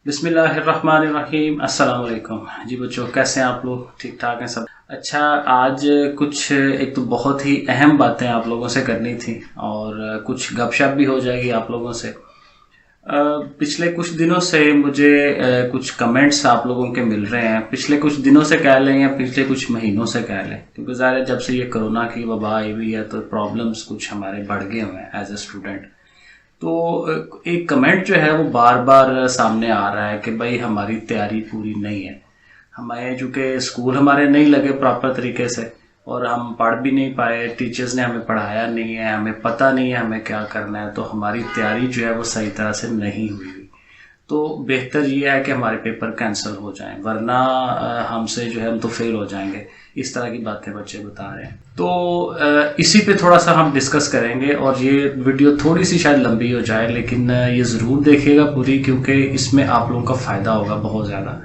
बिस्मिल्लाहिर्रहमानिर्रहीम। अस्सलाम वालेकुम। जी बच्चों, कैसे हैं आप लोग? ठीक ठाक हैं सब? अच्छा, आज कुछ एक तो बहुत ही अहम बातें आप लोगों से करनी थी और कुछ गपशप भी हो जाएगी आप लोगों से। पिछले कुछ दिनों से मुझे कुछ कमेंट्स आप लोगों के मिल रहे हैं। पिछले कुछ दिनों से कह लें या पिछले कुछ महीनों से कह लें, क्योंकि ज़ाहिर है जब से ये कोरोना की वबा आई हुई है तो प्रॉब्लम्स कुछ हमारे बढ़ गए हुए हैं एज ए स्टूडेंट। तो एक कमेंट जो है वो बार बार सामने आ रहा है कि भाई हमारी तैयारी पूरी नहीं है। हमें चूँकि स्कूल हमारे नहीं लगे प्रॉपर तरीके से और हम पढ़ भी नहीं पाए, टीचर्स ने हमें पढ़ाया नहीं है, हमें पता नहीं है हमें क्या करना है, तो हमारी तैयारी जो है वो सही तरह से नहीं हुई। तो बेहतर ये है कि हमारे पेपर कैंसिल हो जाएं, वरना हमसे जो है हम तो फेल हो जाएंगे। इस तरह की बातें बच्चे बता रहे हैं। तो इसी पे थोड़ा सा हम डिस्कस करेंगे और ये वीडियो थोड़ी सी शायद लंबी हो जाए, लेकिन ये ज़रूर देखिएगा पूरी, क्योंकि इसमें आप लोगों का फ़ायदा होगा बहुत ज़्यादा।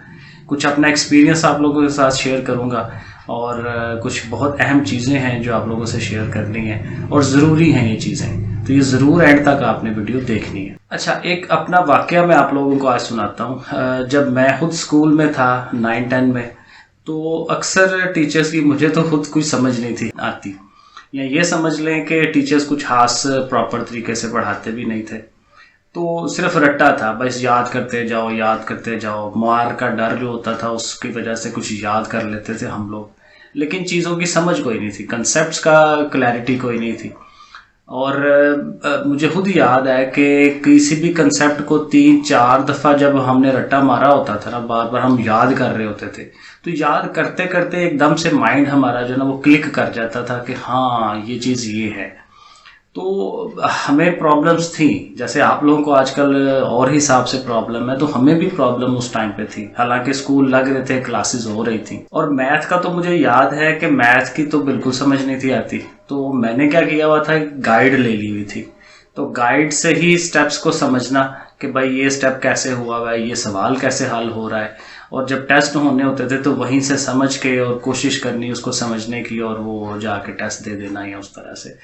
कुछ अपना एक्सपीरियंस आप लोगों के साथ शेयर करूँगा और कुछ बहुत अहम चीज़ें हैं जो आप लोगों से शेयर करनी है और ज़रूरी हैं ये चीज़ें, तो ये ज़रूर एंड तक आपने वीडियो देखनी है। अच्छा, एक अपना वाकया मैं आप लोगों को आज सुनाता हूँ। जब मैं खुद स्कूल में था 9-10 में, तो अक्सर टीचर्स की मुझे तो खुद कुछ समझ नहीं थी आती, या ये समझ लें कि टीचर्स कुछ खास प्रॉपर तरीके से पढ़ाते भी नहीं थे। तो सिर्फ रट्टा था, बस याद करते जाओ याद करते जाओ। मार का डर जो होता था उसकी वजह से कुछ याद कर लेते थे हम लोग, लेकिन चीज़ों की समझ कोई नहीं थी, कंसेप्ट्स का क्लैरिटी कोई नहीं थी। और मुझे खुद याद है कि किसी भी कंसेप्ट को 3-4 दफ़ा जब हमने रट्टा मारा होता था ना, बार बार हम याद कर रहे होते थे, तो याद करते करते एकदम से माइंड हमारा जो ना वो क्लिक कर जाता था कि हाँ ये चीज़ ये है। तो हमें प्रॉब्लम्स थी, जैसे आप लोगों को आजकल और हिसाब से प्रॉब्लम है, तो हमें भी प्रॉब्लम उस टाइम पे थी। हालांकि स्कूल लग रहे थे, क्लासेस हो रही थी। और मैथ का तो मुझे याद है कि मैथ की तो बिल्कुल समझ नहीं थी आती, तो मैंने क्या किया हुआ था, गाइड ले ली हुई थी। तो गाइड से ही स्टेप्स को समझना कि भाई ये स्टेप कैसे हुआ हुआ है, ये सवाल कैसे हल हो रहा है। और जब टेस्ट होने होते थे तो वहीं से समझ के और कोशिश करनी उसको समझने की, और वो जाके टेस्ट दे देना या उस तरह से।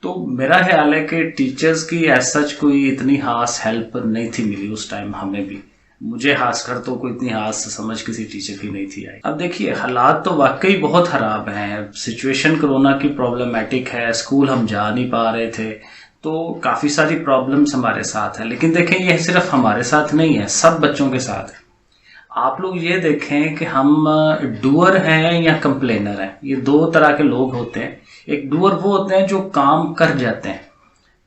तो मेरा ख्याल है कि टीचर्स की एज सच कोई इतनी खास हेल्प नहीं थी मिली उस टाइम हमें भी। मुझे खासकर तो कोई इतनी खास समझ किसी टीचर की नहीं थी आई। अब देखिए, हालात तो वाकई बहुत खराब हैं। सिचुएशन कोरोना की प्रॉब्लमेटिक है, स्कूल हम जा नहीं पा रहे थे, तो काफ़ी सारी प्रॉब्लम्स हमारे साथ है। लेकिन देखें, यह सिर्फ हमारे साथ नहीं है, सब बच्चों के साथ है। आप लोग ये देखें कि हम डूअर हैं या कंप्लेनर हैं। ये दो तरह के लोग होते हैं। एक डूअर वो होते हैं जो काम कर जाते हैं,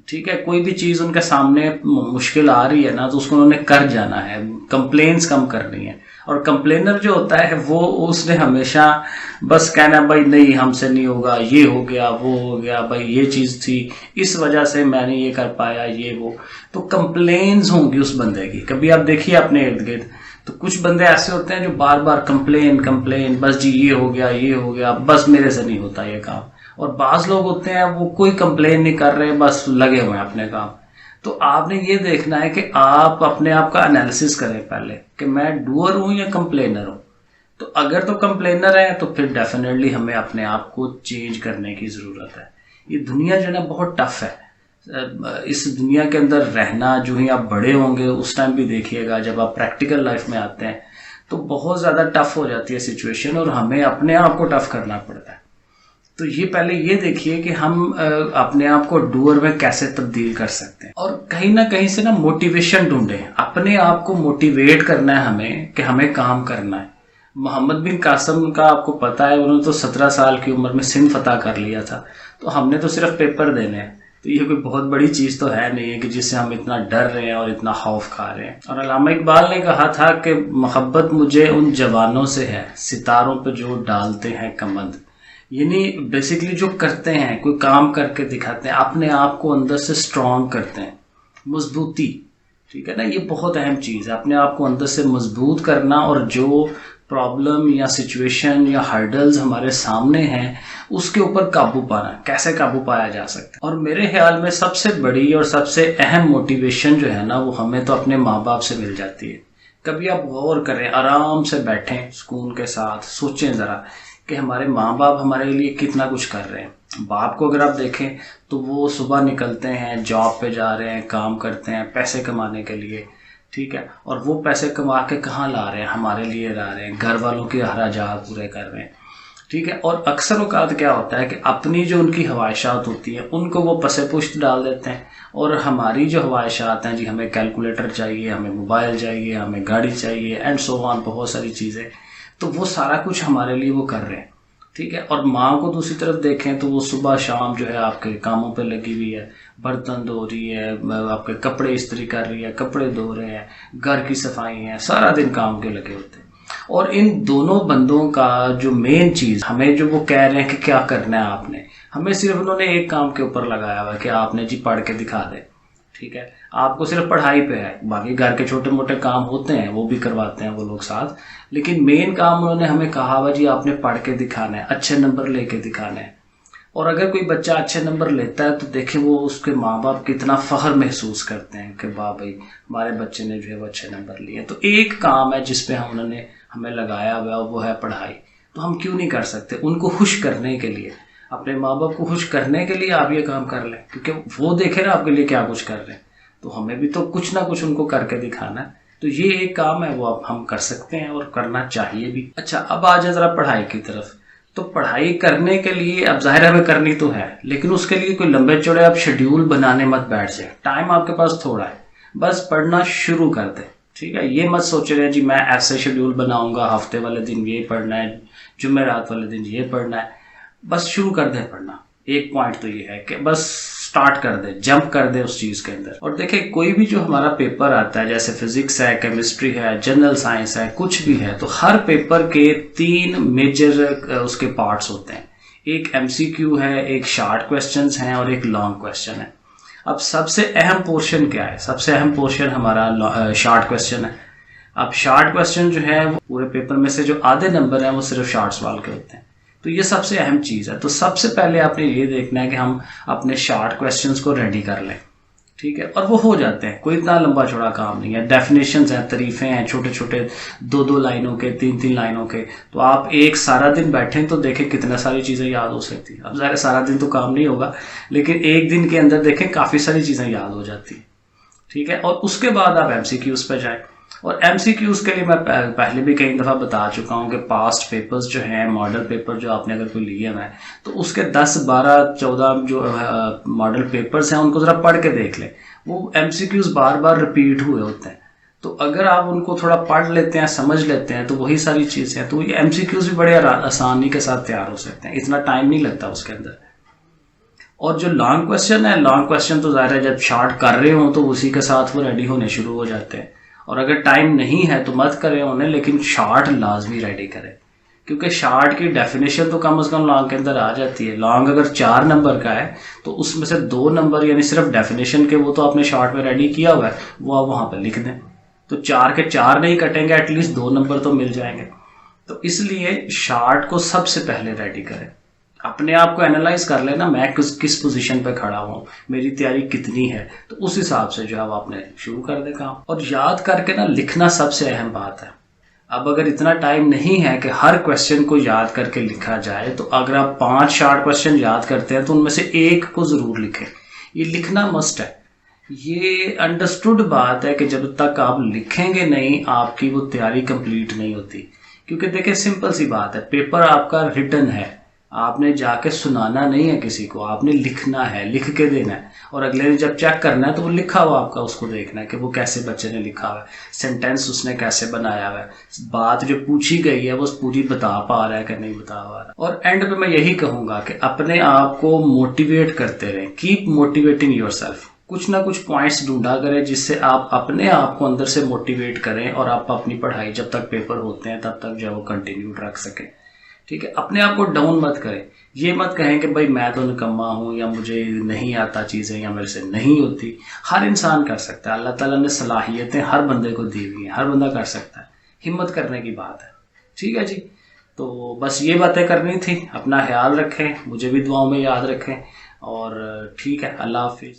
ठीक है, कोई भी चीज़ उनके सामने मुश्किल आ रही है ना, तो उसको उन्होंने कर जाना है, कंप्लेन्स कम करनी है। और कंप्लेनर जो होता है वो उसने हमेशा बस कहना भाई नहीं हमसे नहीं होगा, ये हो गया वो हो गया, भाई ये चीज़ थी इस वजह से मैंने ये कर पाया, ये वो। तो कंप्लेन्स होंगी उस बंदे की। कभी आप देखिए अपने इर्द गिर्द, तो कुछ बंदे ऐसे होते हैं जो बार बार कंप्लेन कंप्लेन, बस जी ये हो गया ये हो गया, बस मेरे से नहीं होता ये काम। और बाज लोग होते हैं वो कोई कंप्लेन नहीं कर रहे, बस लगे हुए हैं अपने काम। तो आपने ये देखना है कि आप अपने आप का एनालिसिस करें पहले कि मैं डूअर हूं या कंप्लेनर हूं। तो अगर तो कंप्लेनर है तो फिर डेफिनेटली हमें अपने आप को चेंज करने की ज़रूरत है। ये दुनिया जो है ना बहुत टफ है। इस दुनिया के अंदर रहना, जो ही आप बड़े होंगे उस टाइम भी देखिएगा, जब आप प्रैक्टिकल लाइफ में आते हैं तो बहुत ज़्यादा टफ हो जाती है सिचुएशन, और हमें अपने आप को टफ करना पड़ता है। तो ये पहले ये देखिए कि हम अपने आप को डूअर में कैसे तब्दील कर सकते हैं, और कहीं ना कहीं से ना मोटिवेशन ढूंढें। अपने आप को मोटिवेट करना है हमें कि हमें काम करना है। मोहम्मद बिन कासिम का आपको पता है, उन्होंने तो 17 साल की उम्र में सिंध फतह कर लिया था। तो हमने तो सिर्फ पेपर देने हैं, तो ये कोई बहुत बड़ी चीज़ तो है नहीं है कि जिससे हम इतना डर रहे हैं और इतना खौफ खा रहे हैं। और अल्लामा इकबाल ने कहा था कि मोहब्बत मुझे उन जवानों से है सितारों पर जो डालते हैं कमंद। यानी बेसिकली जो करते हैं, कोई काम करके दिखाते हैं, अपने आप को अंदर से स्ट्रांग करते हैं, मजबूती, ठीक है ना। ये बहुत अहम चीज़ है, अपने आप को अंदर से मजबूत करना। और जो प्रॉब्लम या सिचुएशन या हर्डल्स हमारे सामने हैं उसके ऊपर काबू पाना, कैसे काबू पाया जा सकता है। और मेरे ख्याल में सबसे बड़ी और सबसे अहम मोटिवेशन जो है ना, वो हमें तो अपने माँ बाप से मिल जाती है। कभी आप गौर करें, आराम से बैठें सुकून के साथ, सोचें ज़रा कि हमारे माँ बाप हमारे लिए कितना कुछ कर रहे हैं। बाप को अगर आप देखें तो वो सुबह निकलते हैं, जॉब पे जा रहे हैं, काम करते हैं पैसे कमाने के लिए, ठीक है, और वो पैसे कमा के कहाँ ला रहे हैं, हमारे लिए ला रहे हैं, घर वालों की हराजात पूरे कर रहे हैं। ठीक है, और अक्सर औकात क्या होता है कि अपनी जो उनकी ख्वाहिशात होती है उनको वो पसे पुश्त डाल देते हैं, और हमारी जो ख्वाहिशात हैं जी, हमें कैलकुलेटर चाहिए, हमें मोबाइल चाहिए, हमें गाड़ी चाहिए एंड सो ऑन, बहुत सारी चीज़ें, तो वो सारा कुछ हमारे लिए वो कर रहे हैं। ठीक है, और माँ को दूसरी तरफ देखें तो वो सुबह शाम जो है आपके कामों पे लगी हुई है, बर्तन धो रही है, आपके कपड़े इस्त्री कर रही है, कपड़े धो रहे हैं, घर की सफाई है, सारा दिन काम के लगे होते हैं। और इन दोनों बंदों का जो मेन चीज़ हमें जो वो कह रहे हैं कि क्या करना है आपने, हमें सिर्फ उन्होंने एक काम के ऊपर लगाया हुआ है कि आपने जी पढ़ के दिखा दे। ठीक है, आपको सिर्फ पढ़ाई पे है, बाकी घर के छोटे मोटे काम होते हैं वो भी करवाते हैं वो लोग साथ, लेकिन मेन काम उन्होंने हमें कहा हुआ जी आपने पढ़ के दिखाना है, अच्छे नंबर लेके दिखाना है। और अगर कोई बच्चा अच्छे नंबर लेता है तो देखे वो उसके माँ बाप कितना फ़ख्र महसूस करते हैं कि वाह भाई हमारे बच्चे ने जो है वो अच्छे नंबर लिए। तो एक काम है जिस पे उन्होंने हमें लगाया हुआ, वो है पढ़ाई। तो हम क्यों नहीं कर सकते उनको खुश करने के लिए, अपने माँ बाप को खुश करने के लिए आप ये काम कर लें, क्योंकि वो देखे ना आपके लिए क्या कुछ कर रहे हैं, तो हमें भी तो कुछ ना कुछ उनको करके दिखाना है। तो ये एक काम है वो अब हम कर सकते हैं और करना चाहिए भी। अच्छा, अब आ जाए ज़रा पढ़ाई की तरफ। तो पढ़ाई करने के लिए अब जाहिर है हमें करनी तो है, लेकिन उसके लिए कोई लंबे चौड़े आप शेड्यूल बनाने मत बैठ जाए। टाइम आपके पास थोड़ा है, बस पढ़ना शुरू कर दे। ठीक है, ये मत सोच रहे जी मैं ऐसे शेड्यूल बनाऊंगा, हफ्ते वाले दिन ये पढ़ना है, जुमेरात वाले दिन ये पढ़ना है। बस शुरू कर दे पढ़ना। एक पॉइंट तो ये है कि बस स्टार्ट कर दे, जंप कर दे उस चीज़ के अंदर। और देखे कोई भी जो हमारा पेपर आता है, जैसे फिजिक्स है, केमिस्ट्री है, जनरल साइंस है, कुछ भी है, तो हर पेपर के 3 मेजर उसके पार्ट्स होते हैं। एक एमसीक्यू है, एक शॉर्ट क्वेश्चंस हैं और एक लॉन्ग क्वेश्चन है। अब सबसे अहम पोर्शन क्या है? सबसे अहम पोर्शन हमारा शॉर्ट क्वेश्चन है। अब शॉर्ट क्वेश्चन जो है वो पूरे पेपर में से जो आधे नंबर हैं वो सिर्फ शॉर्ट सवाल के होते हैं, तो ये सबसे अहम चीज़ है। तो सबसे पहले आपने ये देखना है कि हम अपने शॉर्ट क्वेश्चंस को रेडी कर लें। ठीक है, और वो हो जाते हैं, कोई इतना लंबा चौड़ा काम नहीं है। डेफिनेशंस हैं, तरीफे हैं, छोटे छोटे 2-2 लाइनों के, 3-3 लाइनों के। तो आप एक सारा दिन बैठें तो देखें कितना सारी चीज़ें याद हो सकती हैं। अब ज़ाहिर सारा दिन तो काम नहीं होगा, लेकिन एक दिन के अंदर देखें काफ़ी सारी चीज़ें याद हो जाती हैं। ठीक है, और उसके बाद आप एमसीक्यूज़ पे जाएं। और एमसीक्यूज़ के लिए मैं पहले भी कई दफ़ा बता चुका हूँ कि पास्ट पेपर्स जो हैं, मॉडल पेपर जो आपने अगर कोई लिए हुआ है, तो उसके 10, 12, 14 जो मॉडल पेपर्स हैं उनको ज़रा पढ़ के देख लें। वो एमसीक्यूज़ बार बार रिपीट हुए होते हैं, तो अगर आप उनको थोड़ा पढ़ लेते हैं, समझ लेते हैं, तो वही सारी चीज़ें हैं। तो ये एमसीक्यूज़ भी बड़े आसानी के साथ तैयार हो सकते हैं, इतना टाइम नहीं लगता उसके अंदर। और जो लॉन्ग क्वेश्चन है, लॉन्ग क्वेश्चन तो ज़ाहिर है जब शॉर्ट कर रहे हो तो उसी के साथ वो रेडी होने शुरू हो जाते हैं। और अगर टाइम नहीं है तो मत करें उन्हें, लेकिन शॉर्ट लाजमी रेडी करें, क्योंकि शॉर्ट की डेफिनेशन तो कम से कम लॉन्ग के अंदर आ जाती है। लॉन्ग अगर 4 नंबर का है तो उसमें से 2 नंबर यानी सिर्फ डेफिनेशन के वो तो आपने शॉर्ट में रेडी किया हुआ है, वो आप वहाँ पर लिख दें, तो 4 के 4 नहीं कटेंगे, एटलीस्ट 2 नंबर तो मिल जाएंगे। तो इसलिए शॉर्ट को सबसे पहले रेडी करें। अपने आप को एनालाइज कर लेना, मैं किस पोजीशन पे खड़ा हूँ, मेरी तैयारी कितनी है, तो उस हिसाब से जो है आपने शुरू कर दे काम। और याद करके ना लिखना सबसे अहम बात है। अब अगर इतना टाइम नहीं है कि हर क्वेश्चन को याद करके लिखा जाए, तो अगर आप 5 शॉर्ट क्वेश्चन याद करते हैं तो उनमें से एक को ज़रूर लिखें। ये लिखना मस्ट है। ये अंडरस्टूड बात है कि जब तक आप लिखेंगे नहीं आपकी वो तैयारी कंप्लीट नहीं होती। क्योंकि देखिए सिंपल सी बात है, पेपर आपका रिटन है, आपने जाके सुनाना नहीं है किसी को, आपने लिखना है, लिख के देना है। और अगले दिन जब चेक करना है तो वो लिखा हुआ आपका उसको देखना है कि वो कैसे बच्चे ने लिखा हुआ है, सेंटेंस उसने कैसे बनाया हुआ है, बात जो पूछी गई है वो पूरी बता पा रहा है कि नहीं बता पा रहा। और एंड पे मैं यही कहूँगा कि अपने आप को मोटिवेट करते रहें, कीप मोटिवेटिंग योरसेल्फ। कुछ ना कुछ पॉइंट्स ढूंढा करें जिससे आप अपने आप को अंदर से मोटिवेट करें और आप अपनी पढ़ाई जब तक पेपर होते हैं तब तक जो है वो कंटिन्यू रख सकें। ठीक है, अपने आप को डाउन मत करें। ये मत कहें कि भाई मैं तो निकम्मा हूँ या मुझे नहीं आता चीज़ें या मेरे से नहीं होती। हर इंसान कर सकता है, अल्लाह ताला ने सलाहियतें हर बंदे को दी हुई हैं, हर बंदा कर सकता है। हिम्मत करने की बात है। ठीक है जी, तो बस ये बातें करनी थी। अपना ख्याल रखें, मुझे भी दुआओं में याद रखें, और ठीक है, अल्लाह हाफिज़।